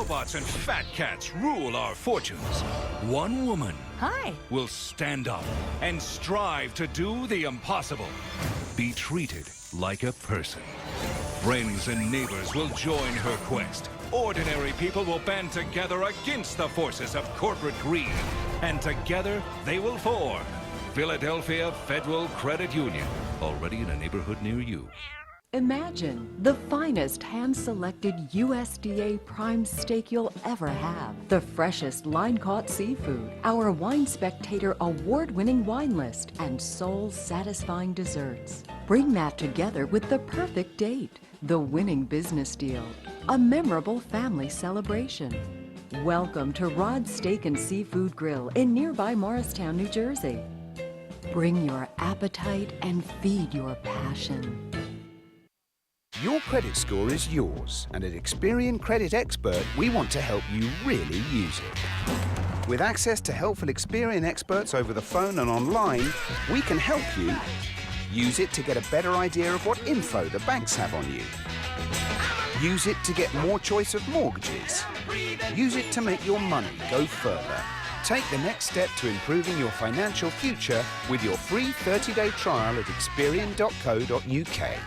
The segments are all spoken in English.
robots and fat cats rule our fortunes, one woman Hi. will stand up and strive to do the impossible. Be treated like a person. Friends and neighbors will join her quest. Ordinary people will band together against the forces of corporate greed. And together they will form Philadelphia Federal Credit Union, already in a neighborhood near you. Imagine the finest hand-selected USDA prime steak you'll ever have. The freshest line-caught seafood, our Wine Spectator award-winning wine list, and soul-satisfying desserts. Bring that together with the perfect date, the winning business deal, a memorable family celebration. Welcome to Rod's Steak and Seafood Grill in nearby Morristown, New Jersey. Bring your appetite and feed your passion. Your credit score is yours, and at Experian Credit Expert, we want to help you really use it. With access to helpful Experian experts over the phone and online, we can help you use it to get a better idea of what info the banks have on you. Use it to get more choice of mortgages. Use it to make your money go further. Take the next step to improving your financial future with your free 30-day trial at experian.co.uk.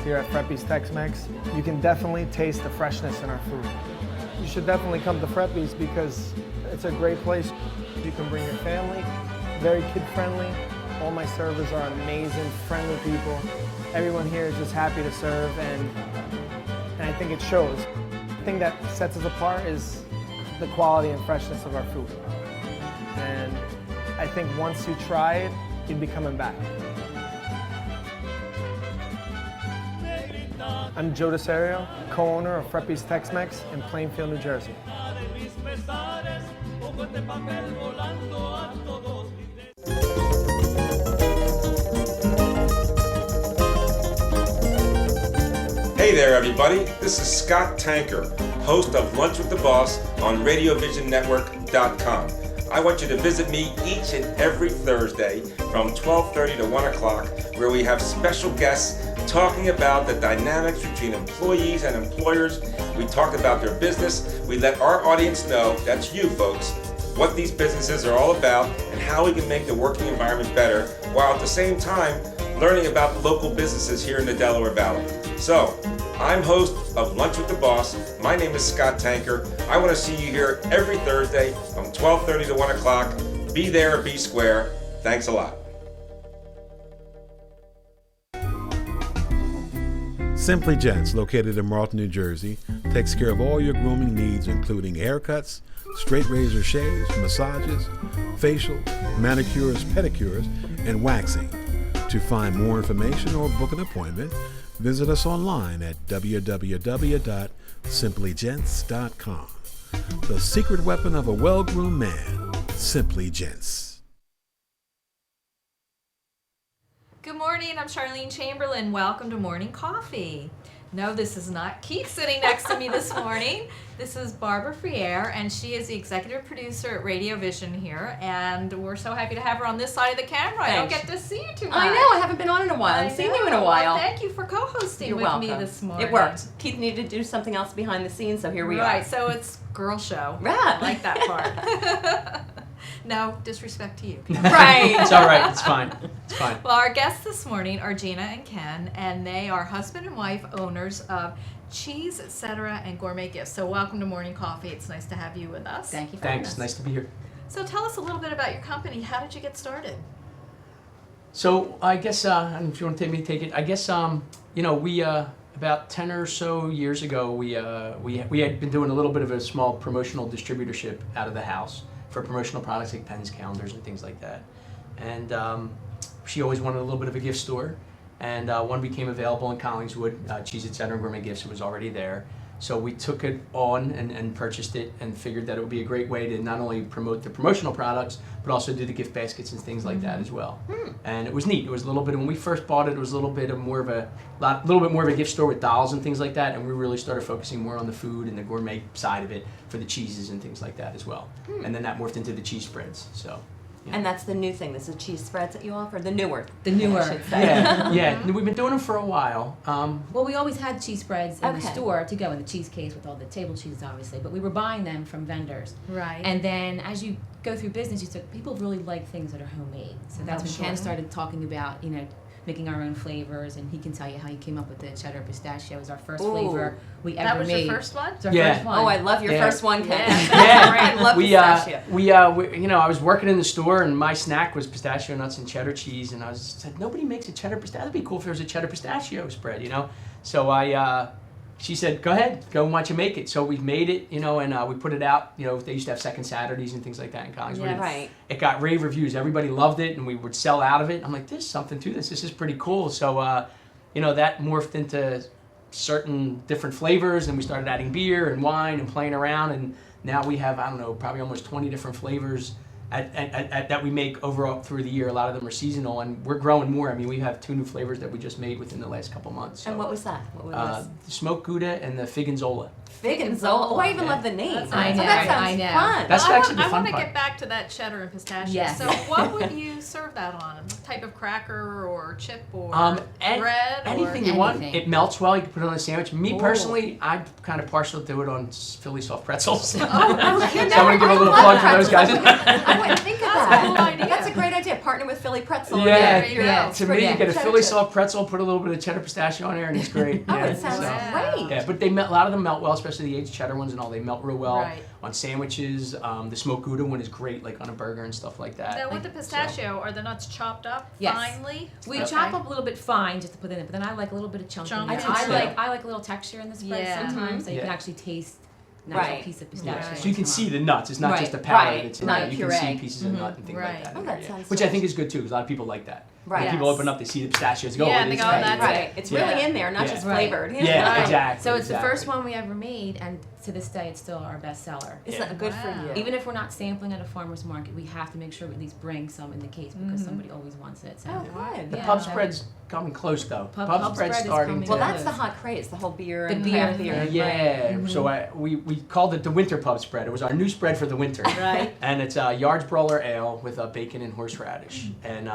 Here at Freppi's Tex-Mex, you can definitely taste the freshness in our food. You should definitely come to Freppi's because it's a great place. You can bring your family, very kid-friendly. All my servers are amazing, friendly people. Everyone here is just happy to serve, and I think it shows. The thing that sets us apart is the quality and freshness of our food. And I think once you try it, you'd be coming back. I'm Joe DeSario, co-owner of Freppi's Tex-Mex in Plainfield, New Jersey. Hey there, everybody. This is Scott Tanker, host of Lunch with the Boss on RadioVisionNetwork.com. I want you to visit me each and every Thursday from 12:30 to 1 o'clock, where we have special guests talking about the dynamics between employees and employers. We talk about their business. We let our audience know, that's you folks, what these businesses are all about and how we can make the working environment better, while at the same time learning about local businesses here in the Delaware Valley. So, I'm host of Lunch with the Boss. My name is Scott Tanker. I want to see you here every Thursday from 12:30 to 1 o'clock. Be there, be square. Thanks a lot. Simply Gents, located in Marlton, New Jersey, takes care of all your grooming needs, including haircuts, straight razor shaves, massages, facial, manicures, pedicures, and waxing. To find more information or book an appointment, visit us online at www.simplygents.com. The secret weapon of a well-groomed man, Simply Gents. Good morning, I'm Charlene Chamberlain. Welcome to Morning Coffee. No, this is not Keith sitting next to me this morning. This is Barbara Friere, and she is the executive producer at Radio Vision here, and we're so happy to have her on this side of the camera. Thanks. I don't get to see you too much. I know, I haven't been on in a while. I haven't seen you in a while. Well, thank you for co-hosting You're with welcome. me this morning. It worked. Keith needed to do something else behind the scenes, so here we are. Right, so it's girl show. Right. I like that part. No disrespect to you. Right. It's all right. It's fine. It's fine. Well, our guests this morning are Gina and Ken, and they are husband and wife owners of Cheese, Etc. and Gourmet Gifts. So welcome to Morning Coffee. It's nice to have you with us. Thank you for having Thanks. us. Nice to be here. So tell us a little bit about your company. How did you get started? So I guess, if you want to take it, I guess, we about 10 or so years ago, we had been doing a little bit of a small promotional distributorship out of the house for promotional products like pens, calendars, and things like that. And she always wanted a little bit of a gift store. And one became available in Collingswood, Cheese Etc. and Gourmet Gifts. It was already there. So we took it on and purchased it and figured that it would be a great way to not only promote the promotional products, but also do the gift baskets and things like that as well. And it was neat. It was a little bit, when we first bought it, it was a little bit more of a gift store with dolls and things like that. And we really started focusing more on the food and the gourmet side of it for the cheeses and things like that as well. And then that morphed into the cheese spreads. So. Yeah. And that's the new thing. This is cheese spreads that you offer. The newer, I should say. Yeah. We've been doing them for a while. Well, we always had cheese spreads in the store to go in the cheese case with all the table cheese, obviously, but we were buying them from vendors. Right. And then as you go through business, you start, people really like things that are homemade. So that's when Ken started talking about, making our own flavors, and he can tell you how he came up with the cheddar pistachio. It was our first flavor we ever made. That was your first one? It's our first one. Oh, I love your first one, Ken. Yeah. I love pistachio. We I was working in the store, and my snack was pistachio nuts and cheddar cheese, and I said, nobody makes a cheddar pistachio. That'd be cool if there was a cheddar pistachio spread, So she said, go ahead, go and watch you make it. So we made it, and we put it out. They used to have second Saturdays and things like that in Collingswood. Yeah, right. It got rave reviews. Everybody loved it, and we would sell out of it. I'm like, there's something to this. This is pretty cool. So, that morphed into certain different flavors, and we started adding beer and wine and playing around. And now we have, probably almost 20 different flavors that we make overall through the year. A lot of them are seasonal, and we're growing more. I mean, we have 2 new flavors that we just made within the last couple months. So, and what was that? What was the smoked Gouda and the Fig and Zola. Fig and Zola. Oh, I even love the name. I know. That sounds I know. fun. That's actually the I fun want to part. get back to that cheddar and pistachio. Yes. So what would you serve that on? What type of cracker or chip or bread? Anything or you want. anything. It melts well. You can put it on a sandwich. Me personally, I'm kind of partial to it on Philly soft pretzels. So I want to give a little plug for those guys. I wouldn't think of that. That's a cool idea. That's a great idea. Partner with Philly pretzel. Yeah, There you go. yeah. To me, you get a Cheddar Philly chip. soft pretzel, put a little bit of cheddar pistachio on there, and it's great. Oh, Yeah, it sounds so- great. Yeah, but a lot of them melt well, especially the aged cheddar ones and all. They melt real well Right. on sandwiches. The smoked Gouda one is great, like on a burger and stuff like that. Now with the pistachio, are the nuts chopped up Yes. finely? We Okay. chop up a little bit fine just to put in it, but then I like a little bit of chunk in Chunk. there. I do too. I like a little texture in the spread Yeah. sometimes, so you Yeah. can actually taste an actual Right. piece of pistachio. Right. So you can see the nuts. It's not Right. just a powder Right. that's in Not there. You can puree. see pieces of nut and things Right. like that. Oh, in that there, sounds which I delicious. think is good too, because a lot of people like that. Right. When people Yes. open up, they see the pistachios. Go, Yeah, it and they is go, fatty. that's Right. It's really Yeah. in there, not Yeah. just Right. flavored. Yeah, Right. exactly. So it's the exactly. first one we ever made, and to this day, it's still our best seller. Isn't that good for Wow. you? Even if we're not sampling at a farmer's market, we have to make sure we at least bring some in the case because somebody always wants it. So. Oh, good. The Yeah, pub so- spread's coming close though. Pub spread's spread is starting coming to. Well, Yeah. that's the hot craze, the whole beer The and beer craft beer. thing. Yeah, Right. so we called it the winter pub spread. It was our new spread for the winter. Right. And it's a Yards Brawler Ale with bacon and horseradish. And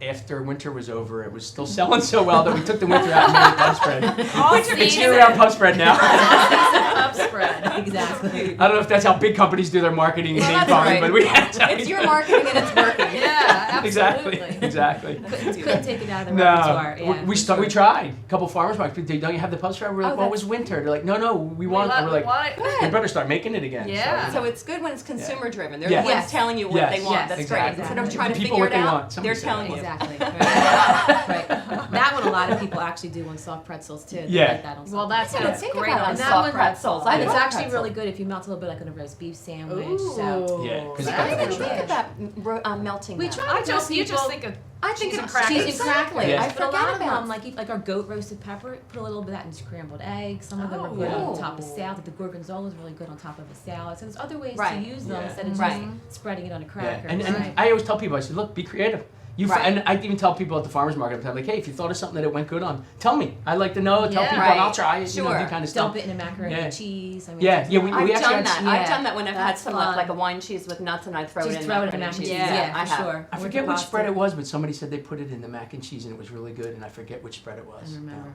after winter was over, it was still selling so well that we took the winter out and made a pub spread. All It's season. year-round pub spread now. Pub spread. Exactly. I don't know if that's how big companies do their marketing and Well, name that's calling, right. but we had to. It's your marketing and it's working. Yeah, Exactly, absolutely. exactly. Couldn't take it out of the No, repertoire. Yeah, we tried. A couple farmers markets. Don't you have the pub spread? We're like, Oh, well, it that's- was winter. They're like, no, we want. And we're like, what? we better start making it again. Yeah. So it's good when it's consumer driven. They're Yes. the ones telling you what Yes. they want. Yes, That's exactly. great. Instead of Give trying the to people figure what it they out, want. Somebody they're said telling it. you. Exactly. Right. That one a lot of people actually do on soft pretzels too. They Yeah. like that on soft Well, that pretzels. sounds Think great about on it. And that Soft one- pretzels. I And it's love actually pretzel. really good if you melt a little bit like on a roast beef sandwich. Ooh. So Yeah, 'cause it's I got didn't the even think horseradish. about melting we them. try I to tell just, you just people- think of I think cheese of and crackers. cheese and crackers. Yeah. I But a forget lot of about them, like our goat roasted pepper, put a little bit of that in scrambled eggs. Some of them are Oh, good yeah. on top of salad. Like the gorgonzola is really good on top of a salad. So there's other ways Right. to use them Yeah. instead of just Right. spreading it on a Yeah, cracker. and Right. I always tell people, I said, look, be creative. Right. And I even tell people at the farmers market, I'm like, hey, if you thought of something that it went good on, tell me. I like to know. Tell Yeah. people, Right. and I'll try it. Sure. Do kind of stuff. Dump it in a macaroni Yeah. and cheese. I mean, Yeah, it's yeah, just we not- I've actually done had- that. I've Yeah. done that when I've had That's some fun. left, like a wine cheese with nuts, and I throw it Just in throw it in macaroni mac and cheese. Yeah, Yeah, I for have. sure. I With forget the which pasta. spread it was, but somebody said they put it in the mac and cheese and it was really good, and I forget which spread it was. I don't remember.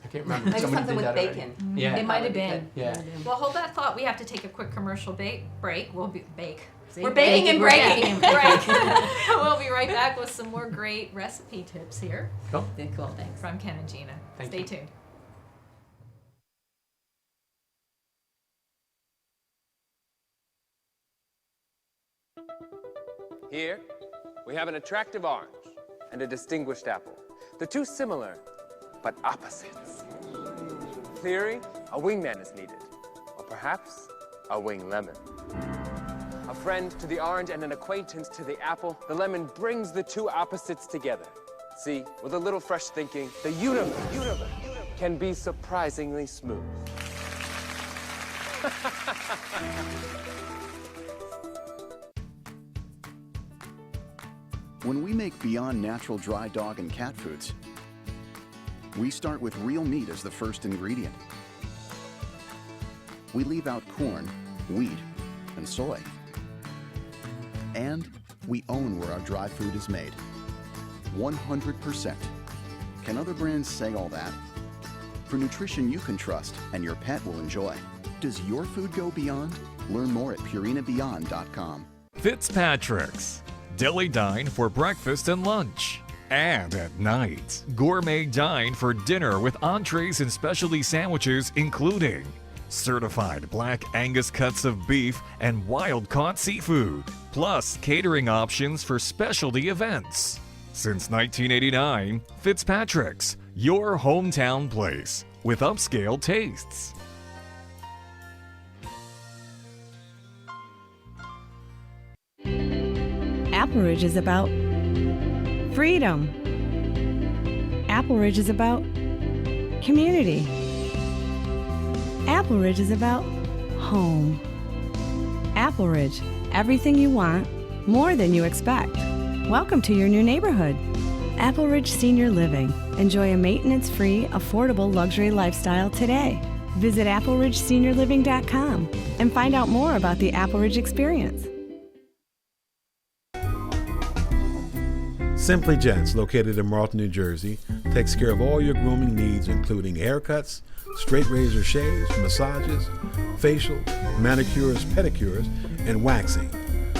I can't remember. Maybe Somebody something did with that already. bacon. Yeah. It might have That would be been. Yeah. Might have been. Well, hold that thought. We have to take a quick commercial break. We'll be bake. See? We're baking and We're breaking. baking and Break. We'll be right back with some more great recipe tips here Cool. Yeah, cool, thanks. from Ken and Gina. Thank Stay you. tuned. Here, we have an attractive orange and a distinguished apple. The two similar, but opposites. Clearly, a wingman is needed, or perhaps a wing lemon. A friend to the orange and an acquaintance to the apple, the lemon brings the two opposites together. See, with a little fresh thinking, the universe can be surprisingly smooth. When we make Beyond Natural dry dog and cat foods, we start with real meat as the first ingredient. We leave out corn, wheat, and soy. And we own where our dry food is made. 100%. Can other brands say all that? For nutrition you can trust and your pet will enjoy. Does your food go beyond? Learn more at purinabeyond.com. Fitzpatrick's. Deli Dine for breakfast and lunch. And at night, Gourmet Dine for dinner with entrees and specialty sandwiches including certified black Angus cuts of beef and wild-caught seafood, plus catering options for specialty events. Since 1989, Fitzpatrick's, your hometown place with upscale tastes. Apple Ridge is about freedom. Apple Ridge is about community. Apple Ridge is about home. Apple Ridge, everything you want, more than you expect. Welcome to your new neighborhood. Apple Ridge Senior Living. Enjoy a maintenance-free, affordable luxury lifestyle today. Visit appleridgeseniorliving.com and find out more about the Apple Ridge experience. Simply Gents, located in Marlton, New Jersey, takes care of all your grooming needs, including haircuts, straight razor shaves, massages, facial, manicures, pedicures, and waxing.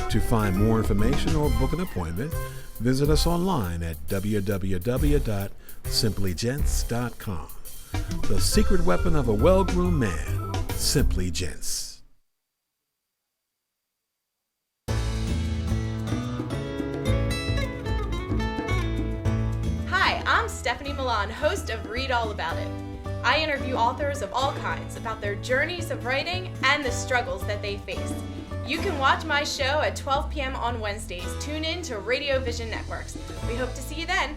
To find more information or book an appointment, visit us online at www.simplygents.com. The secret weapon of a well-groomed man, Simply Gents. Hi, I'm Stephanie Milan, host of Read All About It. I interview authors of all kinds about their journeys of writing and the struggles that they face. You can watch my show at 12 p.m. on Wednesdays. Tune in to Radio Vision Networks. We hope to see you then.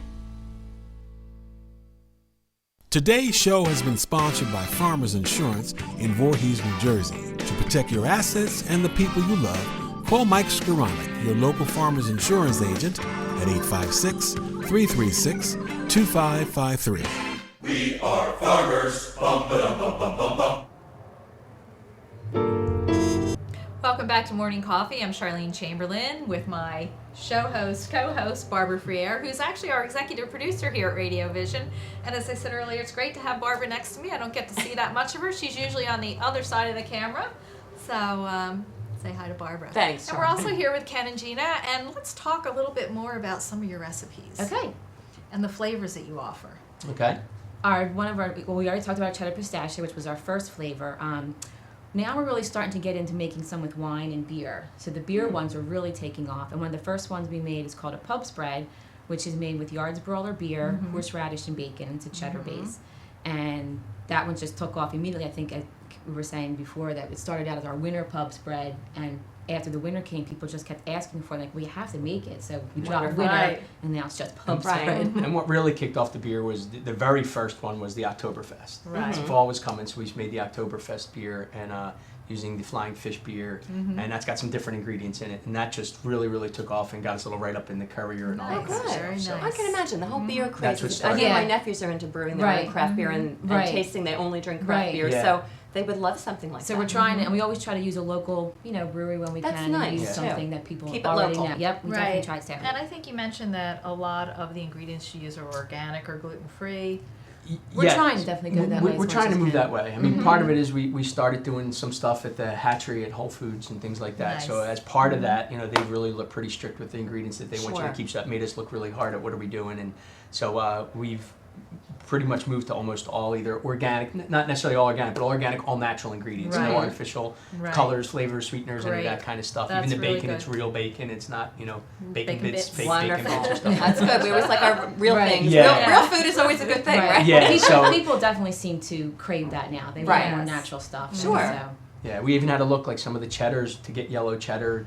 Today's show has been sponsored by Farmers Insurance in Voorhees, New Jersey. To protect your assets and the people you love, call Mike Skoranek, your local Farmers Insurance agent, at 856-336-2553. We are farmers. Bum, ba-dum, bum, bum, bum, bum. Welcome back to Morning Coffee. I'm Charlene Chamberlain with my co-host, Barbara Friere, who's actually our executive producer here at Radio Vision. And as I said earlier, it's great to have Barbara next to me. I don't get to see that much of her. She's usually on the other side of the camera. So say hi to Barbara. Thanks. And we're also here with Ken and Gina, and let's talk a little bit more about some of your recipes. Okay. And the flavors that you offer. Okay. We already talked about cheddar pistachio, which was our first flavor. Now we're really starting to get into making some with wine and beer. So the beer ones are really taking off. And one of the first ones we made is called a pub spread, which is made with Yard's Brawler beer, horseradish, and bacon. It's a cheddar base. And that one just took off immediately. I think we were saying before that it started out as our winter pub spread, and after the winter came, people just kept asking for it, like, we have to make it. So we dropped winter, and now it's just pub spread. And what really kicked off the beer was the very first one was the Oktoberfest. Right. So fall was coming, so we made the Oktoberfest beer and using the Flying Fish beer, and that's got some different ingredients in it, and that just really, really took off and got us a little right up in the Courier and all that Good. stuff. So I can imagine the whole beer That's what craze. started. My nephews are into brewing their own craft beer and tasting. They only drink craft beer, so they would love something like that. So we're trying, and we always try to use a local, brewery when we That's can. nice, and use too. something that people Keep it already local. know. Yep, we definitely try to. And I think you mentioned that a lot of the ingredients you use are organic or gluten-free. We're trying to definitely go that way. We're trying to move that way. I mean, part of it is we started doing some stuff at the hatchery at Whole Foods and things like that. Nice. So as part of that, they really look pretty strict with the ingredients that they want you to Sure. keep. So that made us look really hard at what are we doing. And so we've pretty much moved to almost all either organic, not necessarily all organic, but all organic, all natural ingredients. Right. No artificial Right. colors, flavors, sweeteners, any of Great. that kind of stuff. That's Even the really bacon, good. it's real bacon. It's not, bacon Bacon bits, bits. fake Wonderful. bacon bits or stuff. That's good. We always like our real Right. things. Yeah. Real food is always a good thing, right? Yeah, People, so- people definitely seem to crave that now. They Right. want more natural stuff. Sure. So. Yeah, we even had to look like some of the cheddars to get yellow cheddar.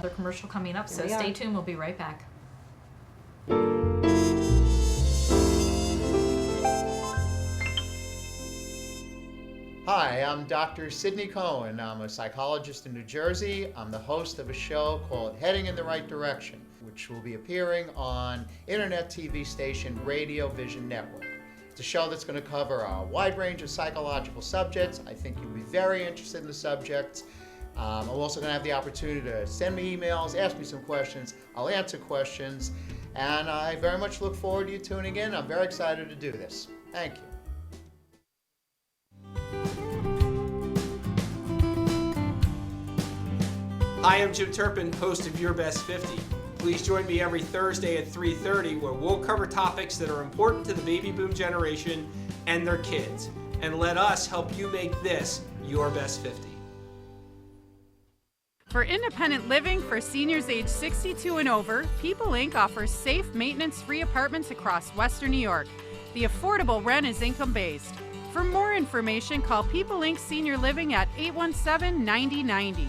another commercial coming up, so we stay are. tuned. We'll be right back. Hi, I'm Dr. Sidney Cohen. I'm a psychologist in New Jersey. I'm the host of a show called Heading in the Right Direction, which will be appearing on internet TV station Radio Vision Network. It's a show that's going to cover a wide range of psychological subjects. I think you'll be very interested in the subjects. I'm also going to have the opportunity to send me emails, ask me some questions. I'll answer questions, and I very much look forward to you tuning in. I'm very excited to do this. Thank you. Hi, I'm Jim Turpin, host of Your Best 50. Please join me every Thursday at 3:30 where we'll cover topics that are important to the baby boom generation and their kids. And let us help you make this your best 50. For independent living for seniors age 62 and over, People Inc. offers safe, maintenance-free apartments across Western New York. The affordable rent is income-based. For more information, call People Inc. Senior Living at 817-9090.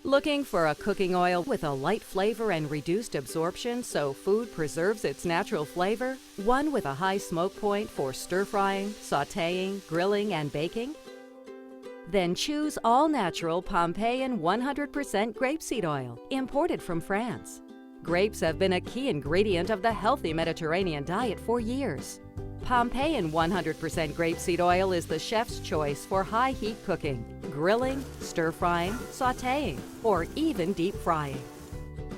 Looking for a cooking oil with a light flavor and reduced absorption so food preserves its natural flavor? One with a high smoke point for stir-frying, sautéing, grilling, and baking? Then choose all-natural Pompeian 100% grapeseed oil, imported from France. Grapes have been a key ingredient of the healthy Mediterranean diet for years. Pompeian 100% grapeseed oil is the chef's choice for high-heat cooking, grilling, stir-frying, sautéing, or even deep frying.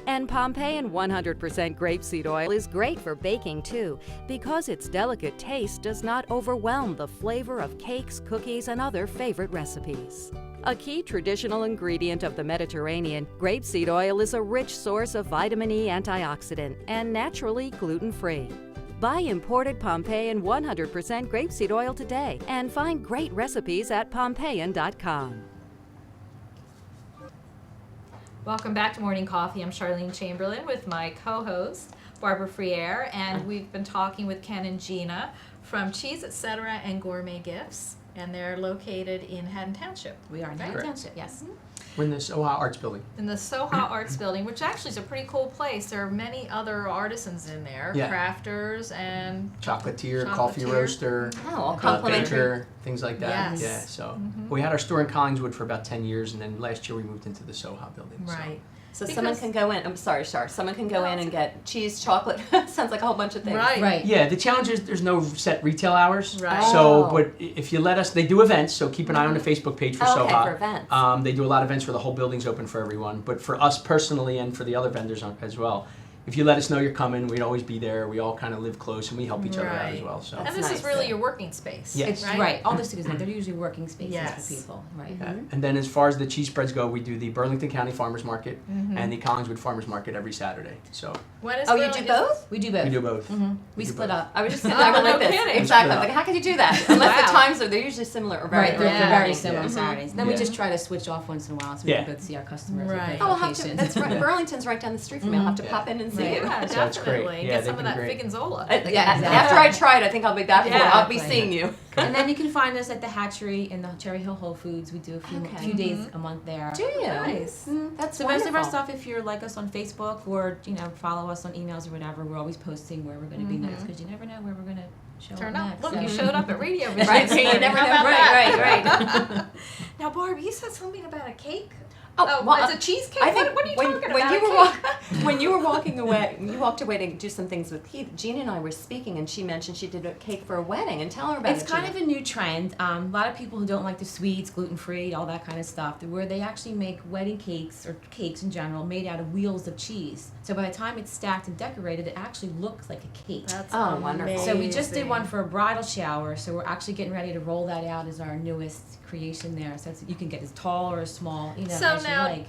And Pompeian 100% grapeseed oil is great for baking too, because its delicate taste does not overwhelm the flavor of cakes, cookies, and other favorite recipes. A key traditional ingredient of the Mediterranean, grapeseed oil is a rich source of vitamin E antioxidant and naturally gluten-free. Buy imported Pompeian 100% grapeseed oil today and find great recipes at Pompeian.com. Welcome back to Morning Coffee. I'm Charlene Chamberlain with my co-host, Barbara Friere, and we've been talking with Ken and Gina from Cheese Etc. and Gourmet Gifts, and they're located in Haddon Township. We are in Haddon Township, yes. We're in the Soha Arts Building. In the Soha Arts Building, which actually is a pretty cool place. There are many other artisans in there, Yeah. crafters and Chocolatier, coffee roaster, all complimentary. baker, things like that. Yes. Yeah, so Mhm. we had our store in Collingswood for about 10 years, and then last year we moved into the Soha building. so. Right. So someone can go in, I'm sorry, Char, someone can go in and get cheese, chocolate, sounds like a whole bunch of things. Right. Yeah, the challenge is there's no set retail hours. Right. So, Oh. but if you let us, they do events, so keep an eye on the Facebook page for Oh, okay, Soha. for events. They do a lot of events where the whole building's open for everyone. But for us personally and for the other vendors as well, if you let us know you're coming, we'd always be there. We all kind of live close and we help each other out as well. So. And this is really your working space. Yes. It's right. All the studios, they're usually working spaces Yes. for people, right? Yeah. And then as far as the cheese spreads go, we do the Burlington County Farmers Market Mhm. and the Collingswood Farmers Market every Saturday. So When is Oh, you do both? We do both. we do both. We do split both. up. I was just sitting there Oh, like no this. kidding. Exactly. Split I'm like, up. how could you do that? Unless Wow. the times are, they're usually similar or very Right, they're different. very similar Yeah. Saturdays. Then we Yeah. just try to switch off once in a while so we Yeah. can both see our customers Right. at both Oh, I'll have to, locations. that's right. Burlington's right down the street from me. I'll have to Yeah. pop in and see Yeah, you. So that's great. definitely. Yeah, Get they've some of been that great. Figgenzola. Yeah, after I try it, I think I'll be back for it. Yeah. I'll be Exactly. seeing you. And then you can find us at the Hatchery in the Cherry Hill Whole Foods. We do a few, Okay. few days a month there. Do you? Nice. That's So most of our wonderful. stuff, if you're like us on Facebook or follow us on emails or whatever, we're always posting where we're going to be next because you never know where we're going to show Turn up up. next. Look, so. you showed up at Radio Vision. Right, so you never How know. about Right, that? right. Now, Barb, you said something about a cake. Oh, well, it's a cheesecake. I think what are you when, talking when about? you A were cake? when you were walking away, when you walked away to do some things with Keith, Gina and I were speaking, and she mentioned she did a cake for a wedding. And tell her about It's it. kind Gina. of a new trend. A lot of people who don't like the sweets, gluten-free, all that kind of stuff, where they actually make wedding cakes or cakes in general made out of wheels of cheese. So by the time it's stacked and decorated, it actually looks like a cake. That's Oh, wonderful. So we just did one for a bridal shower, so we're actually getting ready to roll that out as our newest creation there. So you can get as tall or as small, So as now, you like.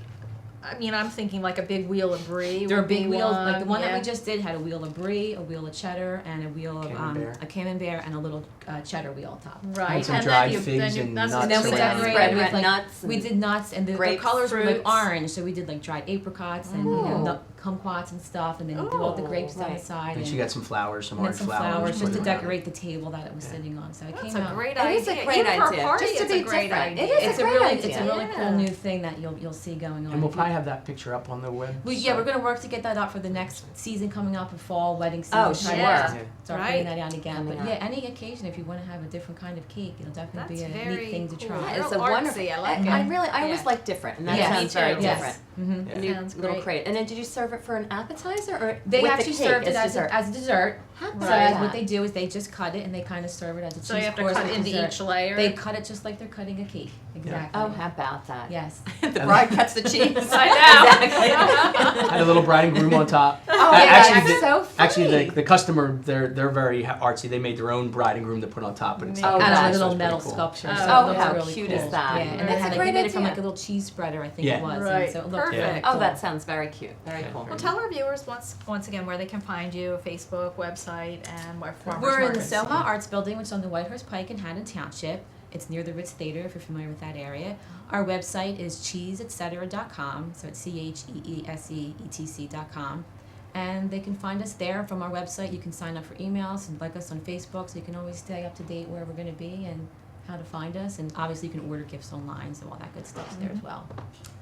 I mean, I'm thinking like a big wheel of brie. There are would big be wheels, one, like the one that yeah. we just did had a wheel of brie, a wheel of cheddar, and a wheel of Camembert. a camembert, and a little cheddar wheel on top. Right. And some And dried then you, figs then you, and that's nuts And then we around. decorated Spread with red like nuts we and did nuts, and the grapes, colors were like fruits. orange, so we did like dried apricots and Ooh. kumquats and stuff, and then you do all the grapes down the right. side, And she got some flowers, some and then orange some flowers. flowers just to put around it. decorate the table that it was sitting on. So it That's came a out. great It idea. is a great Even for idea. a party, Just to it's be a great different. idea. It is It's a a great really, idea. it's a really Yeah. cool new thing that you'll see going on. And we'll If you- probably have that picture up on the web. yeah, we're gonna work to get that out for the next season coming up, a fall wedding season. Oh, Try to sure. Yeah. Start Right. putting that out again. Coming But up. yeah, any occasion, if you want to have a different kind of cake, it'll definitely That's be a very neat thing to cool. try. Real It's a artsy. wonderful. I like I it. always like different, and that Yeah, sounds me very too. different. Mm-hmm. A new Sounds little great. crate. And then did you serve it for an appetizer or They with actually the cake served it as dessert? a dessert. How So about what that? they do is they just cut it and they kind of serve it as a cheese So you have to course cut with into dessert. each layer? They cut it just like they're cutting a cake. Exactly. Oh, how about that? Yes. The bride cuts the cheese. I know. Exactly. Had a little bride and groom on top. Oh, yeah, actually, that's so funny. Actually, the customer, they're very artsy. They made their own bride and groom to put on top, but it's and actually a little pretty metal cool. sculpture. Oh, So it how looks really cute cool. is that? Yeah, and That's they a great made it from idea. like a little cheese spreader, I think Yeah. it was. Right. And so it looked Perfect. really Oh, cool. that sounds very cute. Very cool. Well, tell our viewers once again where they can find you, Facebook, website, and where farmers We're in the markets. Soha Arts Building, which is on the Whitehorse Pike in Haddon Township. It's near the Ritz Theater, if you're familiar with that area. Our website is cheeseetc.com, so it's CHEESEETC.com. And they can find us there. From our website, you can sign up for emails and like us on Facebook, so you can always stay up to date where we're going to be and how to find us. And obviously, you can order gifts online, so all that good stuff's there as well.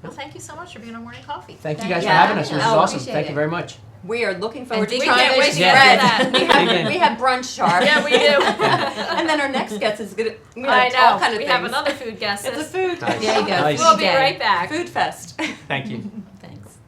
Well, thank you so much for being on Morning Coffee. Thank you guys for having us. This is awesome. Thank you very much. We are looking forward to we trying can't those wait to breads. get that. We have brunch sharp. Yeah, we do. And then our next guest is good. I know. All kind of we things. have another food guest. It's a food. Nice. There you go. Nice. We'll be right back. Food fest. Thank you. Thanks.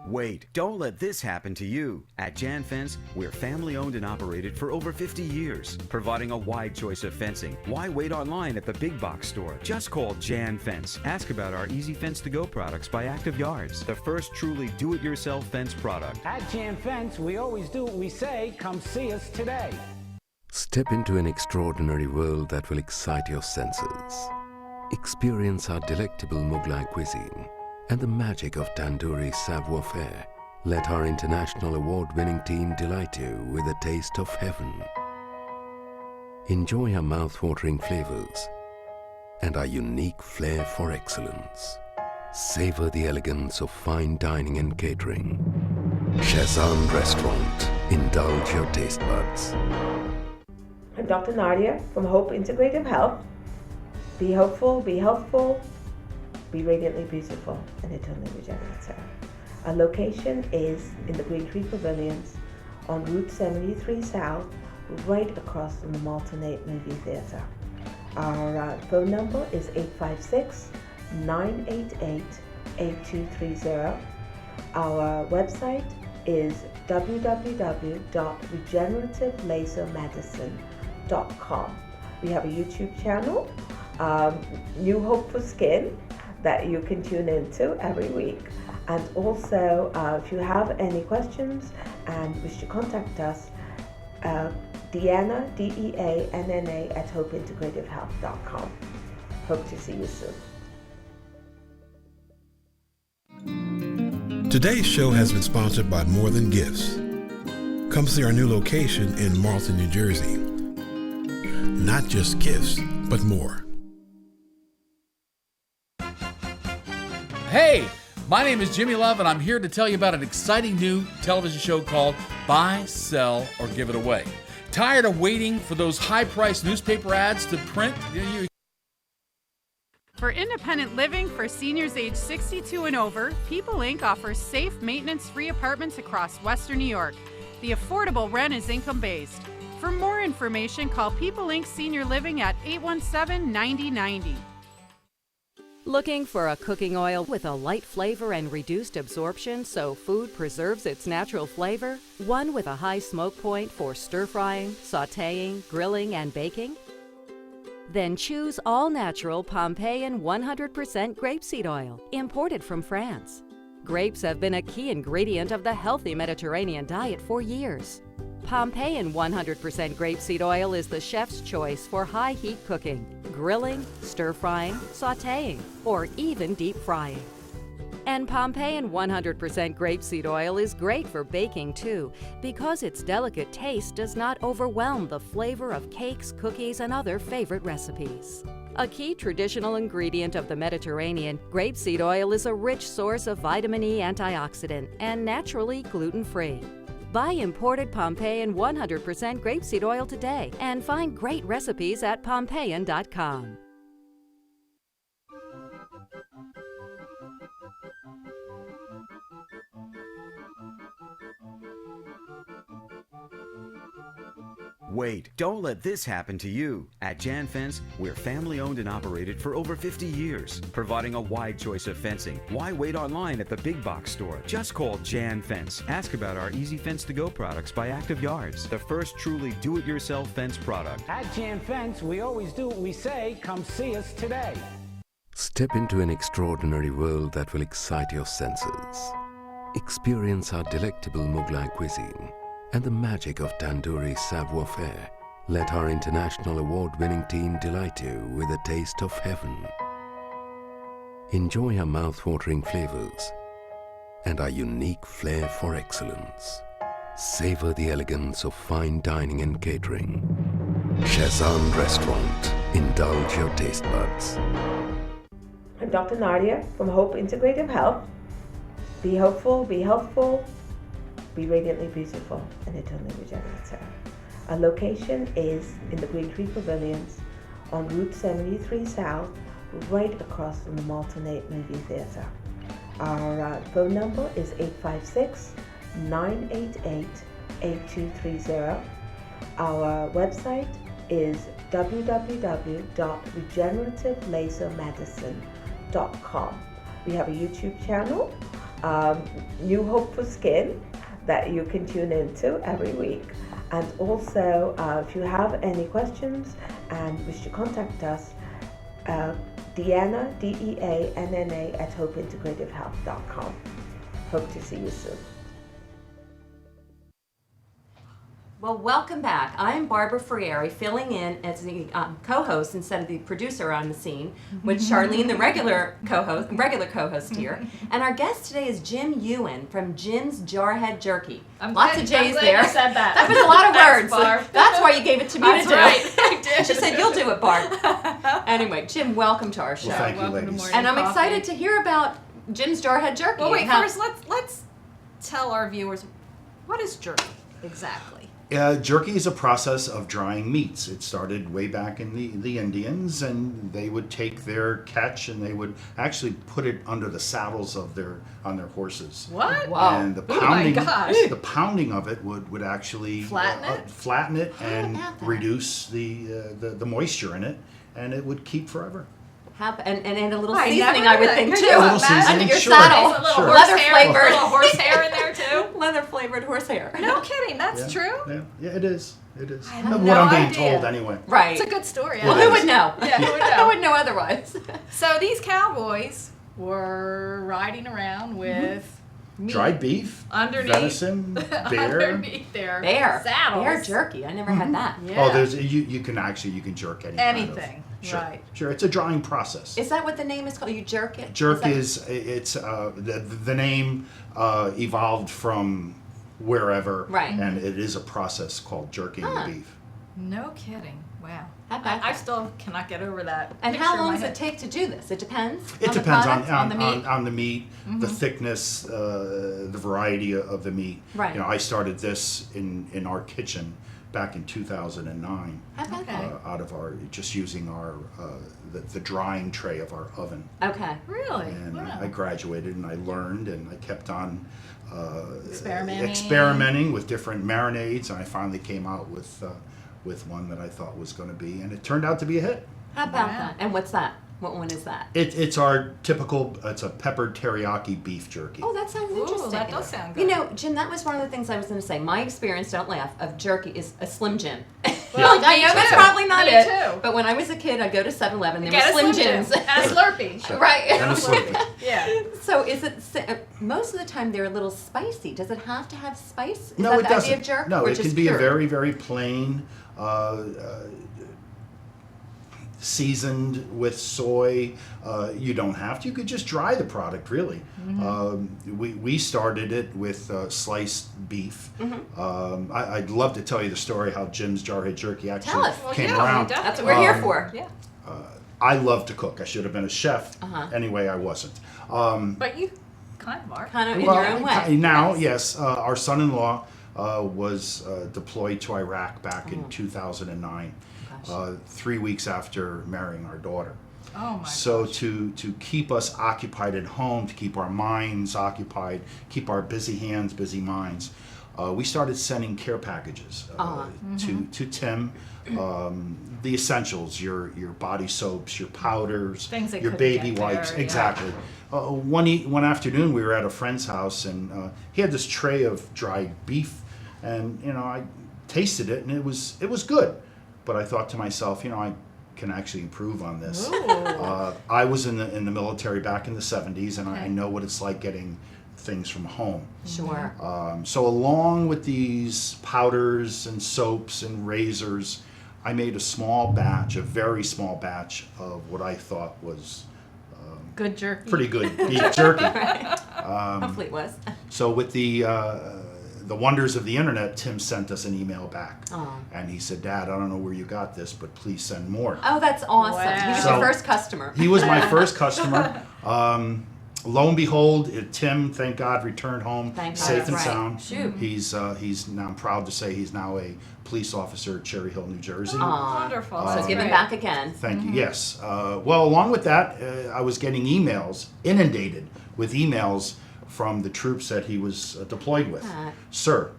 Wait, don't let this happen to you. At Jan Fence, we're family owned and operated for over 50 years, providing a wide choice of fencing. Why wait online at the big box store? Just call Jan Fence. Ask about our Easy Fence to Go products by Active Yards, the first truly do-it-yourself fence product. At Jan Fence, we always do what we say. Come see us today. Step into an extraordinary world that will excite your senses. Experience our delectable Mughlai cuisine and the magic of tandoori savoir-faire. Let our international award-winning team delight you with a taste of heaven. Enjoy our mouth-watering flavors and our unique flair for excellence. Savor the elegance of fine dining and catering. Shazam Restaurant. Indulge your taste buds. I'm Dr. Nadia from Hope Integrative Health. Be hopeful, be healthful, be radiantly beautiful, and eternally regenerative. Our location is in the Green Tree Pavilions on Route 73 South, right across from the Malton 8 Movie Theatre. Our phone number is 856-988-8230. Our website is www.regenerativelasermedicine.com. We have a YouTube channel, New Hope for Skin, that you can tune into every week. And also, if you have any questions and wish to contact us, Deanna, DEANNA, at hopeintegrativehealth.com. Hope to see you soon. Today's show has been sponsored by More Than Gifts. Come see our new location in Marlton, New Jersey. Not just gifts, but more. Hey, my name is Jimmy Love, and I'm here to tell you about an exciting new television show called Buy, Sell, or Give It Away. Tired of waiting for those high-priced newspaper ads to print? For independent living for seniors age 62 and over, People Inc. offers safe, maintenance-free apartments across Western New York. The affordable rent is income-based. For more information, call People Inc. Senior Living at 817-9090. Looking for a cooking oil with a light flavor and reduced absorption so food preserves its natural flavor? One with a high smoke point for stir-frying, sautéing, grilling, and baking? Then choose all-natural Pompeian 100% grapeseed oil, imported from France. Grapes have been a key ingredient of the healthy Mediterranean diet for years. Pompeian 100% grapeseed oil is the chef's choice for high-heat cooking, grilling, stir-frying, sautéing, or even deep frying. And Pompeian 100% grapeseed oil is great for baking too, because its delicate taste does not overwhelm the flavor of cakes, cookies, and other favorite recipes. A key traditional ingredient of the Mediterranean, grapeseed oil is a rich source of vitamin E antioxidant and naturally gluten-free. Buy imported Pompeian 100% grapeseed oil today and find great recipes at Pompeian.com. Wait, don't let this happen to you. At Jan Fence, we're family owned and operated for over 50 years, providing a wide choice of fencing. Why wait online at the big box store? Just call Jan Fence. Ask about our Easy Fence to Go products by Active Yards, the first truly do-it-yourself fence product. At Jan Fence, we always do what we say. Come see us today. Step into an extraordinary world that will excite your senses. Experience our delectable Mughlai cuisine and the magic of tandoori savoir-faire. Let our international award-winning team delight you with a taste of heaven. Enjoy our mouth-watering flavors and our unique flair for excellence. Savor the elegance of fine dining and catering. Shazam Restaurant. Indulge your taste buds. I'm Dr. Nadia from Hope Integrative Health. Be hopeful, be healthful, be radiantly beautiful, and eternally regenerative. Our location is in the Green Tree Pavilions on Route 73 South, right across from the Malton 8 Movie Theatre. Our phone number is 856-988-8230. Our website is www.regenerativelazermedicine.com. We have a YouTube channel, New Hope for Skin, that you can tune into every week. And also, if you have any questions and wish to contact us, Deanna, DEANNA, at hopeintegrativehealth.com. Hope to see you soon. Well, welcome back. I am Barbara Frieri, filling in as the co-host instead of the producer on the scene, with Charlene, the regular co-host here. And our guest today is Jim Ewan from Jim's Jarhead Jerkey. Lots of J's there. You said that. That was a lot of Thanks, words. Barb. So that's why you gave it to me That's to do. right. I did. She said, "You'll do it, Barb." Anyway, Jim, welcome to our show. Well, thank you, Welcome to ladies. Morning And I'm Coffee. excited to hear about Jim's Jarhead Jerkey. Well, wait, and how- first let's tell our viewers, what is jerky exactly? Jerky is a process of drying meats. It started way back in the Indians, and they would take their catch and they would actually put it under the saddles of on their horses. What? Wow. And the Oh my pounding, gosh. the pounding of it would actually Flatten it? and about that? reduce the moisture in it, and it would keep forever. And a little I seasoning, never I would knew think, that. too. Could you A little imagine? seasoning, Under your sure. saddle. Is a little Sure. Leather horsehair, flavored. little horsehair in there too? Leather flavored horsehair. No kidding, that's Yeah. true? Yeah, it is. It is. I had What no I'm being idea. told anyway. Right. It's a good story. Well, who would know? Yeah, who would know? Who would know otherwise? So these cowboys were riding around with meat Dried beef, underneath venison, bear. underneath their Bear. saddles. Bear jerky. I never had that. Yeah. Oh, there's you can jerk any kind Anything, of, sure, right. Sure, it's a drying process. Is that what the name is called? You jerk it? Jerk that- it's the name evolved from wherever, Right. and it is a process called jerking Huh. the beef. No kidding. Wow. How about I that? still cannot get over that. And picture how in long my does it head. take to do this? It depends. It on depends the product, on the meat. the meat, the thickness, the variety of the meat. Right. You know, I started this in our kitchen back in 2009. How about that? Out of our just using our the drying tray of our oven. Okay. Really? And Wow. I graduated and I learned and I kept on Experimenting. with different marinades, and I finally came out with one that I thought was going to be, and it turned out to be a hit. How about Wow. that? And what's that? What one is that? It's our typical. It's a peppered teriyaki beef jerky. Oh, that sounds Ooh, interesting. that does sound You good. know, Jim, that was one of the things I was going to say. My experience, don't laugh, of jerky is a Slim Jim. Well, Like, I me know that's too. probably not Me it. too. But when I was a kid, I'd go to 7-Eleven. There Get were a Slim Slim Jims. Jim and a Slurpee. Right. And a Slurpee. Yeah. So is it most of the time they're a little spicy? Does it have to have spice? Is No, that it the doesn't. idea of jerk? No, or it just can be pure? a very, very plain, seasoned with soy. You don't have to. You could just dry the product, really. We started it with sliced beef. I'd love to tell you the story how Jim's Jarhead Jerky actually Tell us. Well, came yeah, around. That's what we're here for. Yeah. I love to cook. I should have been a chef. Anyway, I wasn't. But you kind of are. Kind of in your own way. Now, yes, our son-in-law was deployed to Iraq back in 2009, 3 weeks after marrying our daughter. Oh my So to keep us occupied at home, to keep our minds occupied, keep our busy hands, busy minds, we started sending care packages to Tim. The essentials, your body soaps, your powders, Things they your couldn't baby get there, wipes. yeah. Exactly. One afternoon we were at a friend's house, and he had this tray of dried beef, and I tasted it, and it was good, but I thought to myself, I can actually improve on this. I was in the military back in the 70s, and I know what it's like getting things from home. Sure. So along with these powders and soaps and razors, I made a very small batch of what I thought was good jerky. Pretty good beef jerky. Hopefully it was. So with the wonders of the internet, Tim sent us an email back. And he said, Dad, I don't know where you got this, but please send more. Oh, that's awesome. Wow. He was your first customer. He was my first customer. Lo and behold, Tim, thank God, returned home safe and sound. Shoot. He's now, I'm proud to say he's now a police officer at Cherry Hill, New Jersey. Wonderful. So give him back again. Thank you. Yes. Well, along with that, I was getting inundated with emails from the troops that he was deployed with. Sir,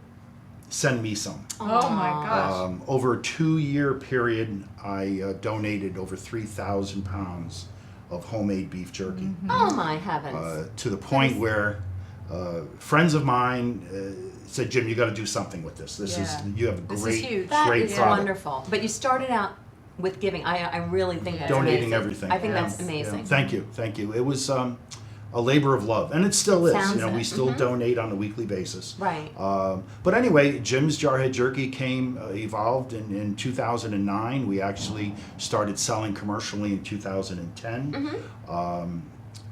send me some. Oh my gosh. Over a 2-year period, I donated over 3,000 pounds of homemade beef jerky. Oh my heavens. To the point where friends of mine said, Jim, you got to do something with this. You have a great That product. Wonderful. But you started out with giving. I really think that's donating amazing. everything. I think that's amazing. Yeah. Thank you. It was a labor of love, and it still is. Sounds We it. still donate on a weekly basis. Right. But anyway, Jim's Jarhead Jerky evolved in 2009. We actually started selling commercially in 2010.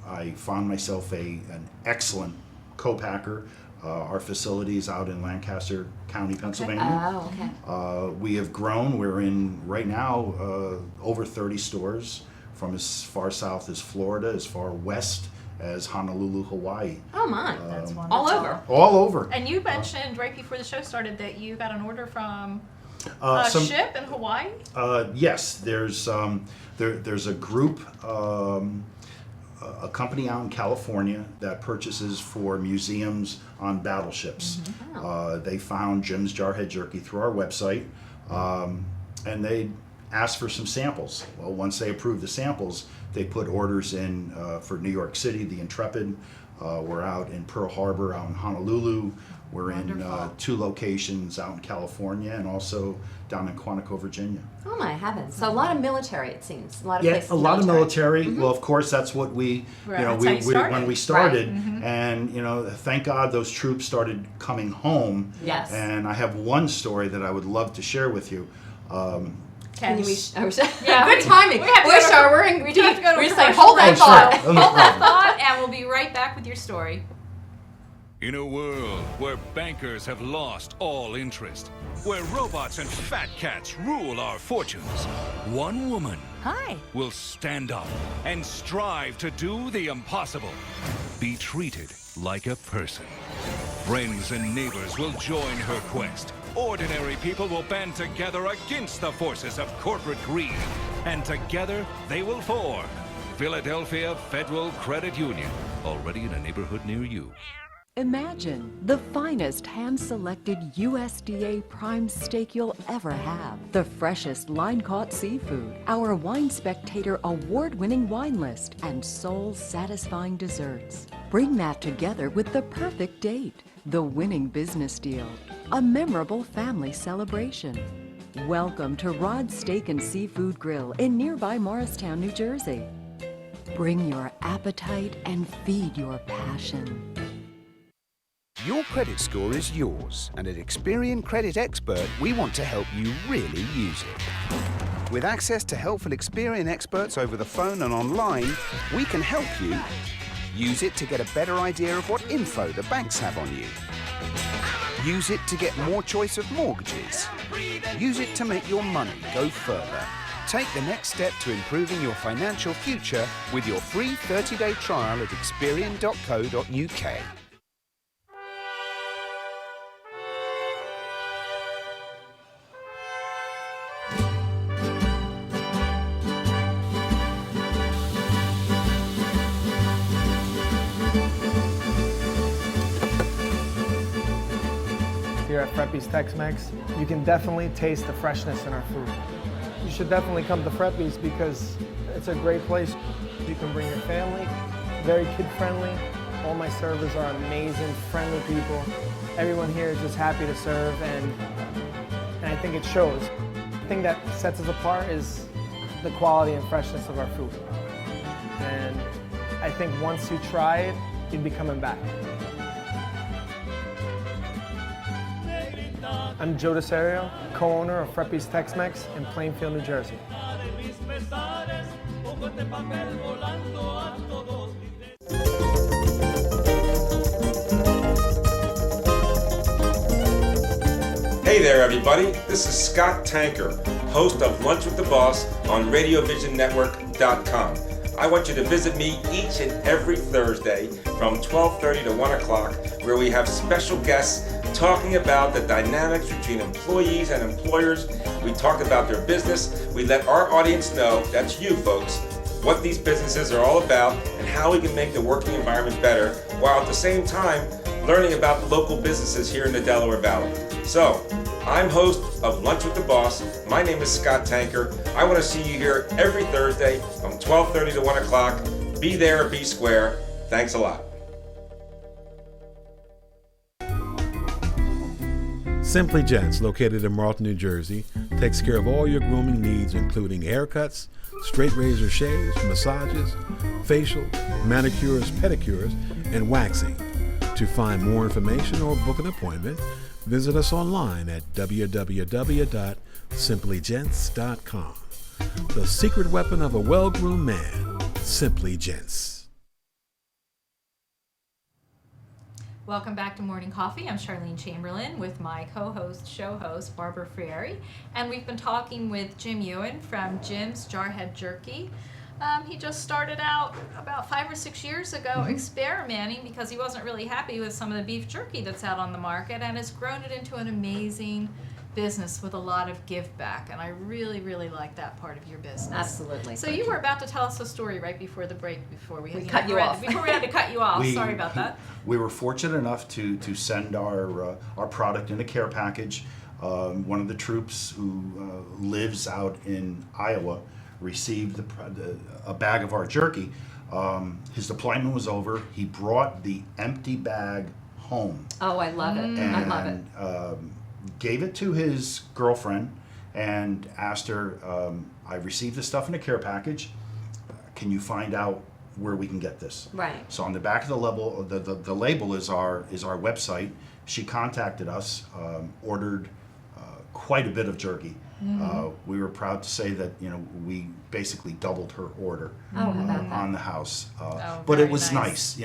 I found myself an excellent co-packer. Our facility is out in Lancaster County, Pennsylvania. Oh, okay. We have grown. We're in, right now, over 30 stores, from as far south as Florida, as far west as Honolulu, Hawaii. Oh my, that's wonderful. all over. All over. And you mentioned right before the show started that you got an order from Some- ship in Hawaii? Yes, there's a group, a company out in California that purchases for museums on battleships. They found Jim's Jarhead Jerky through our website, and they asked for some samples. Well, once they approved the samples, they put orders in for New York City, the Intrepid. We're out in Pearl Harbor, out in Honolulu. We're in 2 locations out in California and also down in Quantico, Virginia. Oh my heavens! So a lot of military, it seems. A lot of Yeah, places a lot of military. Mhm. Well, of course, that's what we, Right. you know, That's how you started. when we started, Right. Mhm. and thank God those troops started coming home. Yes. And I have one story that I would love to share with you. Can you? Yeah, Good timing. We have to Wish go to- our we're in we do have to go to We're a just like, commercial hold that break. thought. Sure. No Hold that problem. thought, and we'll be right back with your story. In a world where bankers have lost all interest, where robots and fat cats rule our fortunes, one woman will stand up and strive to do the impossible. Be treated like a person. Friends and neighbors will join her quest. Ordinary people will band together against the forces of corporate greed. And together they will form Philadelphia Federal Credit Union, already in a neighborhood near you. Imagine the finest hand-selected USDA prime steak you'll ever have. The freshest line-caught seafood, our Wine Spectator award-winning wine list, and soul-satisfying desserts. Bring that together with the perfect date, the winning business deal, a memorable family celebration. Welcome to Rod's Steak and Seafood Grill in nearby Morristown, New Jersey. Bring your appetite and feed your passion. Your credit score is yours, and at Experian Credit Expert, we want to help you really use it. With access to helpful Experian experts over the phone and online, we can help you use it to get a better idea of what info the banks have on you. Use it to get more choice of mortgages. Use it to make your money go further. Take the next step to improving your financial future with your free 30-day trial at experian.co.uk. here at Freppy's Tex-Mex, you can definitely taste the freshness in our food. You should definitely come to Freppy's because it's a great place. You can bring your family, very kid-friendly. All my servers are amazing, friendly people. Everyone here is just happy to serve, and I think it shows. The thing that sets us apart is the quality and freshness of our food. And I think once you try it, you'd be coming back. I'm Joe DeSario, co-owner of Freppy's Tex-Mex in Plainfield, New Jersey. Hey there, everybody. This is Scott Tanker, host of Lunch with the Boss on RadioVisionNetwork.com. I want you to visit me each and every Thursday from 12:30 to 1 o'clock, where we have special guests talking about the dynamics between employees and employers. We talk about their business. We let our audience know, that's you folks, what these businesses are all about and how we can make the working environment better, while at the same time learning about local businesses here in the Delaware Valley. So, I'm host of Lunch with the Boss. My name is Scott Tanker. I want to see you here every Thursday from 12:30 to 1 o'clock. Be there or be square. Thanks a lot. Simply Gents, located in Marlton, New Jersey, takes care of all your grooming needs, including haircuts, straight razor shaves, massages, facial, manicures, pedicures, and waxing. To find more information or book an appointment, visit us online at www.simplygents.com. The secret weapon of a well-groomed man, Simply Gents. Welcome back to Morning Coffee. I'm Charlene Chamberlain with my co-host, show host, Barbara Frieri. And we've been talking with Jim Ewan from Jim's Jarhead Jerkey. He just started out about 5 or 6 years ago experimenting because he wasn't really happy with some of the beef jerky that's out on the market, and has grown it into an amazing business with a lot of give back. And I really, really like that part of your business. Absolutely. So you were about to tell us a story right before the break, before we cut you off. Before we had to cut you off. Sorry about that. We were fortunate enough to send our product in a care package. One of the troops who lives out in Iowa received a bag of our jerky. His deployment was over. He brought the empty bag home. Oh, I love it. I love it. Gave it to his girlfriend and asked her, I received this stuff in a care package. Can you find out where we can get this? Right. So on the back of the label, the label is our website. She contacted us, ordered quite a bit of jerky. We were proud to say that we basically doubled her order on the house. But it was nice.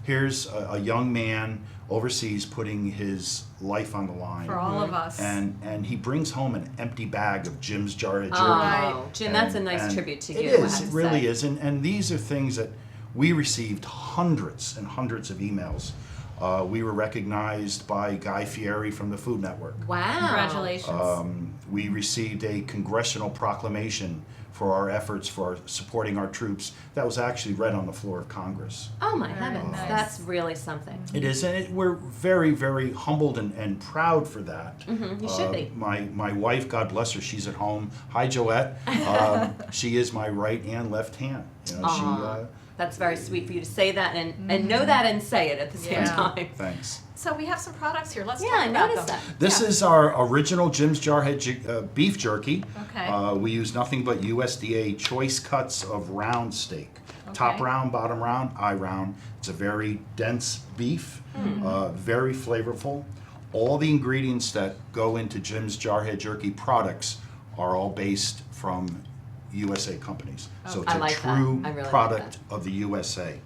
Here's a young man overseas putting his life on the line for all of us, and he brings home an empty bag of Jim's Jarhead Jerkey. Oh, Jim, that's a nice tribute to you. It really is, and these are things that we received hundreds and hundreds of emails. We were recognized by Guy Fieri from the Food Network. Wow. Congratulations. We received a congressional proclamation for our efforts for supporting our troops. That was actually read on the floor of Congress. Oh my heavens, that's really something. It is, and we're very, very humbled and proud for that. You should be. My wife, God bless her, she's at home. Hi, Joette. She is my right and left hand. That's very sweet for you to say that and know that and say it at the same time. Thanks. So we have some products here. Let's Yeah, talk I about noticed them. that. This is our original Jim's Jarhead beef jerky. Okay. We use nothing but USDA choice cuts of round steak. Top round, bottom round, eye round. It's a very dense beef, very flavorful. All the ingredients that go into Jim's Jarhead Jerky products are all based from USA companies. So it's a true product of the USA.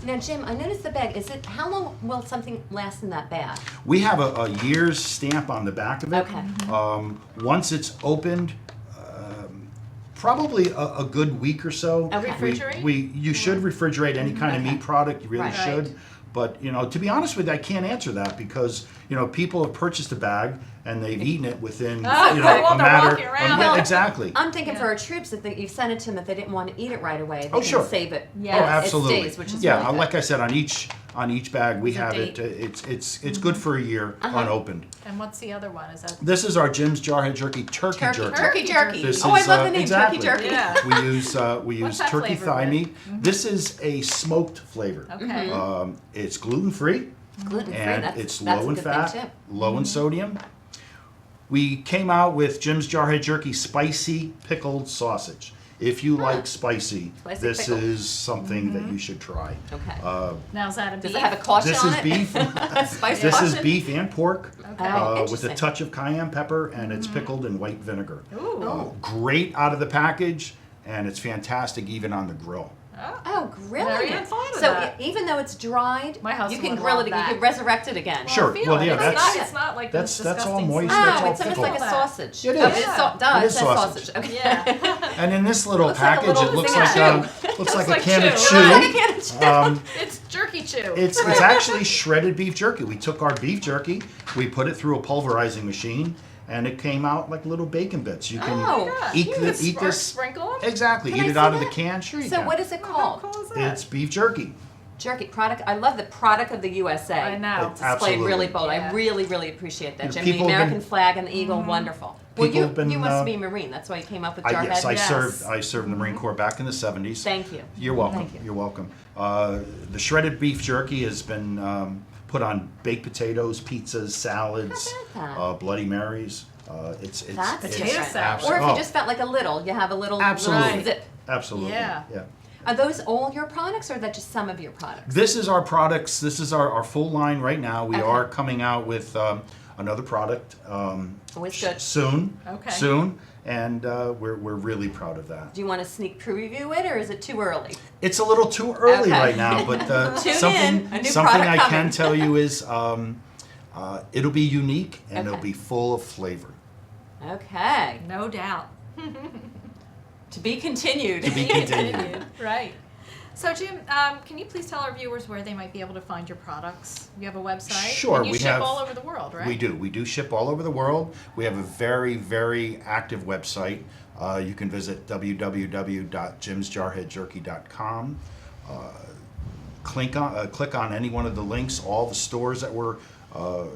Now, Jim, I noticed the bag. How long will something last in that bag? We have a year's stamp on the back of it. Okay. Once it's opened, probably a good week or so. Okay. Refrigerate? You should refrigerate any kind of meat product. You really should. Right. But to be honest with you, I can't answer that because people have purchased a bag and they've eaten it within Oh, a while they're matter. walking around. Yeah, exactly. I'm thinking for our troops, if you send it to them, if they didn't want to eat it right away, they Oh, can sure. save it. Oh, absolutely. It stays, which is yeah, really good. like I said, on each bag we There's a have it. date. It's good for a year unopened. And what's the other one? Is that This is our Jim's Jarhead Jerky Turkey Jerky. Turkey jerky. This Oh, I is, love the name exactly. turkey jerky. Yeah. We use What's that turkey flavor thigh with? meat. This is a smoked flavor. Okay. It's gluten free. Gluten-free, And that's- it's that's low a in good thing, fat, too. low in sodium. We came out with Jim's Jarhead Jerky Spicy Pickled Sausage. If you like spicy, Spicy this pickle. is something that you should try. Okay. Now is that a beef? Does it have a caution This on is it? beef. Spicy This is caution? beef and pork Oh, with a interesting. touch of cayenne pepper, and it's pickled in white vinegar. Ooh. Great out of the package, and it's fantastic even on the grill. Oh, grilling Never it. even thought of So that. even though it's dried, My husband you can would grill love it. that. You can resurrect it again. Sure. Feel Well, it. yeah, It's not like that's this all disgusting moist. stuff. That's all it's almost pickled. like a sausage. It Oh, is. it It is is sausage. Okay. Yeah. And in this little Looks like a package, little it looks thing like of chew. looks like like a can chew. of Looks chew. like a can of chew. It's jerky chew. It's actually shredded beef jerky. We took our beef jerky, we put it through a pulverizing machine, and it came out like little bacon bits. You can Oh, eat You can eat this. sprinkle them? Exactly. Can Eat I it see out of the that? can. Sure you So can. what is it called? How cool is that? It's beef jerky. Jerky product. I love the product of the USA. I know. Displayed Absolutely. really bold. Yeah. I really, really appreciate that. You know, Jim, the people have American been- flag and the eagle, wonderful. Well, People you have been, you must be Marine. That's why you came up with Jarhead. Yes, I Yes. served in the Marine Corps back in the 70s. Thank you. You're welcome. Thank you. You're welcome. The shredded beef jerky has been put on baked potatoes, pizzas, salads, How about that? Bloody Marys. It's That's it's different. salad. Or if you oh, just felt like a little, you have a little Absolutely. little zip. absolutely. Yeah. Are those all your products, or are that just some of your products? This is our products. This is our full line right now. We Okay. are coming out with another product Always good. soon. Okay. Soon, and we're really proud of that. Do you want to sneak preview it, or is it too early? It's a little too early Okay. right now, but Tune something in. A new something product I coming. can tell you is it'll be unique and it'll Okay. be full of flavor. Okay. No doubt. To be continued. To be continued. Right. So, Jim, can you please tell our viewers where they might be able to find your products? You have a website? Sure, And you we ship have- all over the world, right? We do. We do ship all over the world. We have a very, very active website. You can visit www.jimsjarheadjerky.com. Click on any one of the links. All the stores that we're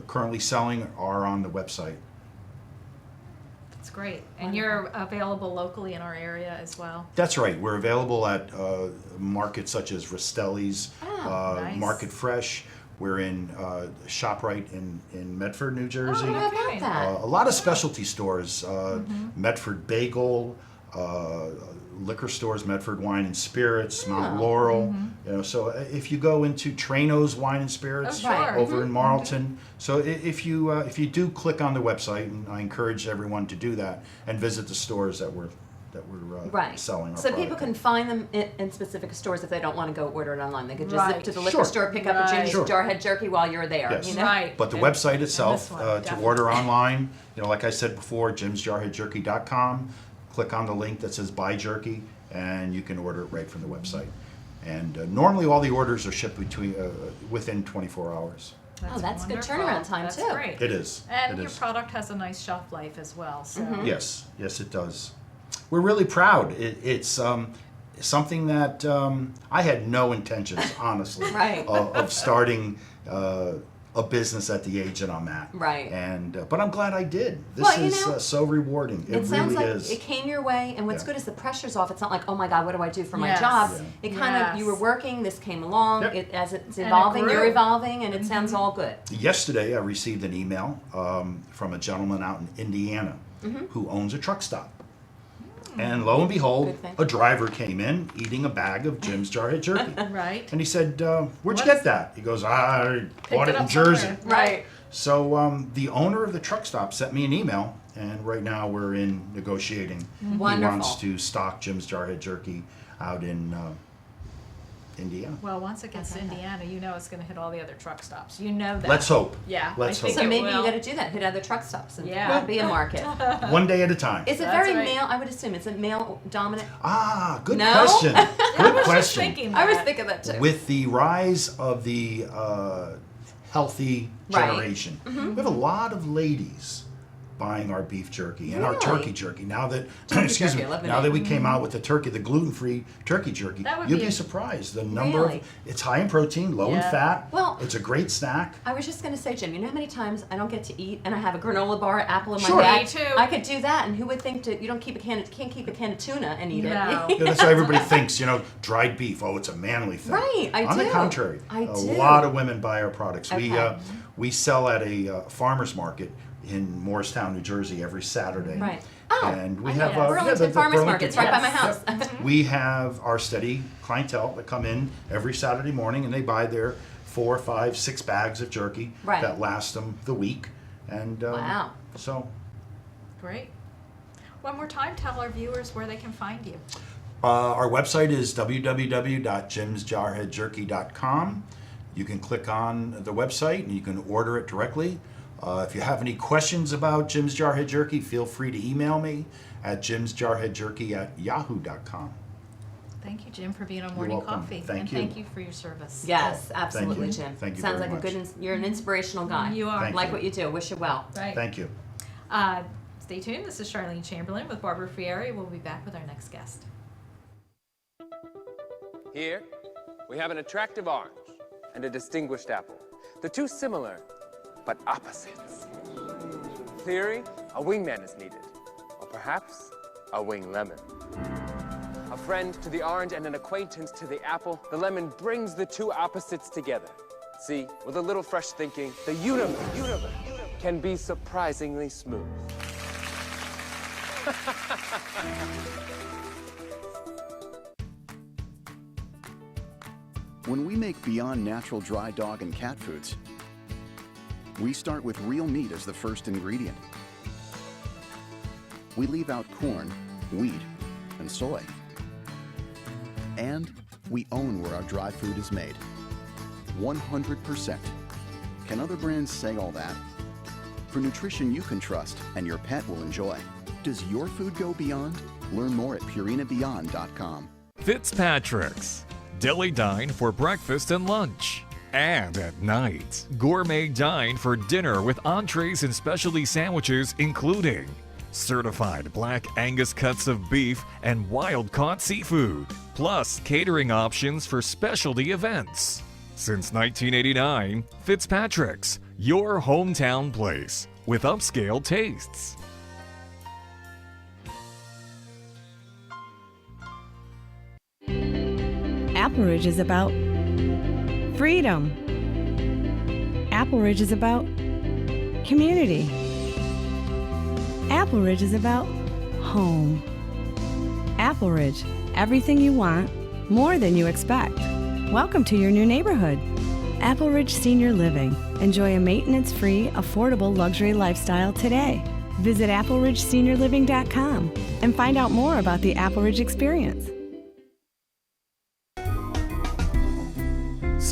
currently selling are on the website. That's great. And you're available locally in our area as well? That's right. We're available at markets such as Rastelli's, nice. Market Fresh. We're in ShopRite in Medford, New Jersey. Oh, how about that? A lot of specialty stores, Medford Bagel, liquor stores, Medford Wine and Spirits, Mount Laurel. You know, so if you go into Trano's Wine and Spirits Oh, sure. over in Marlton, so if you do click on the website, and I encourage everyone to do that and visit the stores that we're Right. selling our So product. people can find them in specific stores if they don't want to go order it online. They could just zip Right. to the liquor Sure. store, pick up a Right. Jim's Sure. Jarhead Jerky while you're there. Yes. You know? Right. But the And- website and itself, this one, to definitely. order online, you know, like I said before, jimsjarheadjerky.com. Click on the link that says Buy Jerky, and you can order it right from the website. And normally all the orders are shipped within 24 hours. Oh, that's good wonderful. turnaround time, That's too. great. It is. And It your is. product has a nice shelf life as well. So. Yes, it does. We're really proud. It's something that I had no intentions, honestly, Right. of starting a business at the age that I'm at. Right. And but I'm glad I did. This Well, you is know, so rewarding. It sounds really like is. it came your way, and what's Yeah. good is the pressure's off. It's not like, oh my God, what do I do for my Yes. job? Yeah. It kind of, you were Yes. working, this came along, Yep. as it's And it evolving, grew. you're evolving, and it sounds all good. Yesterday, I received an email from a gentleman out in Indiana who owns a truck stop. And lo and behold, Good thing. a driver came in eating a bag of Jim's Jarhead Jerky. Right. And he said, where'd you What get is- that? He goes, I bought it it in up Jersey. somewhere. Right. So the owner of the truck stop sent me an email, and right now we're in negotiating. Wonderful. He wants to stock Jim's Jarhead Jerky out in Indiana. Well, once it gets to Indiana, you know it's going to hit all the other truck stops. You know that. Let's hope. Yeah. Let's I think hope. So it maybe you will. got to do that, hit other truck stops, and Yeah. be a market. One day at a time. Is it That's very right. male? I would assume it's a male dominant. Ah, good No? question. I Good was just question. thinking I was that. thinking that too. With the rise of the healthy Right. generation, we have a lot of ladies buying our beef jerky and our Really? turkey jerky. Now that Turkey jerky, I love the now that we name. came out with the turkey, the gluten-free turkey jerky, That would you'd be be a- surprised the number Really? of. It's high in protein, low in Yeah. fat. Well- it's a great snack. I was just going to say, Jim, you know how many times I don't get to eat and I have a granola bar, apple in my Sure. bag? Me too. I could do that, and who would think you can't keep a can of tuna and eat No. it? Yeah, that's how everybody thinks, dried beef. Oh, it's a manly thing. Right, I On do. the contrary, I a do. lot of women buy our products. Okay. We sell at a farmer's market in Morristown, New Jersey, every Saturday. Right. Oh, and we I have know. Burlington Farmers Market. It's right by my house. Yep. We have our steady clientele that come in every Saturday morning, and they buy their 4, 5, 6 bags of jerky Right. that last them the week. And Wow. so. Great. One more time, tell our viewers where they can find you. Our website is www.jimsjarheadjerky.com. You can click on the website and you can order it directly. If you have any questions about Jim's Jarhead Jerky, feel free to email me at jimsjarheadjerky@yahoo.com. Thank you, Jim, for being on You're Morning welcome. Coffee. Thank and you. thank you for your service. Yes, absolutely, you. Jim. Thank you Sounds very like much. you're an inspirational guy. You are. Thank like you. what you do. Wish you well. Right. Thank you. Stay tuned. This is Charlene Chamberlain with Barbara Frieri. We'll be back with our next guest. Here, we have an attractive orange and a distinguished apple. The two similar, but opposites. Theory, a wingman is needed, or perhaps a wing lemon. A friend to the orange and an acquaintance to the apple, the lemon brings the two opposites together. See, with a little fresh thinking, the universe can be surprisingly smooth. When we make Beyond Natural dry dog and cat foods, we start with real meat as the first ingredient. We leave out corn, wheat, and soy. And we own where our dry food is made. 100%. Can other brands say all that? For nutrition you can trust and your pet will enjoy. Does your food go beyond? Learn more at purinabeyond.com. Fitzpatrick's. Deli Dine for breakfast and lunch. And at night, Gourmet Dine for dinner with entrees and specialty sandwiches including certified black Angus cuts of beef and wild-caught seafood, plus catering options for specialty events. Since 1989, Fitzpatrick's, your hometown place with upscale tastes. Apple Ridge is about freedom. Apple Ridge is about community. Apple Ridge is about home. Apple Ridge, everything you want, more than you expect. Welcome to your new neighborhood. Apple Ridge Senior Living. Enjoy a maintenance-free, affordable luxury lifestyle today. Visit appleridgeseniorliving.com and find out more about the Apple Ridge experience.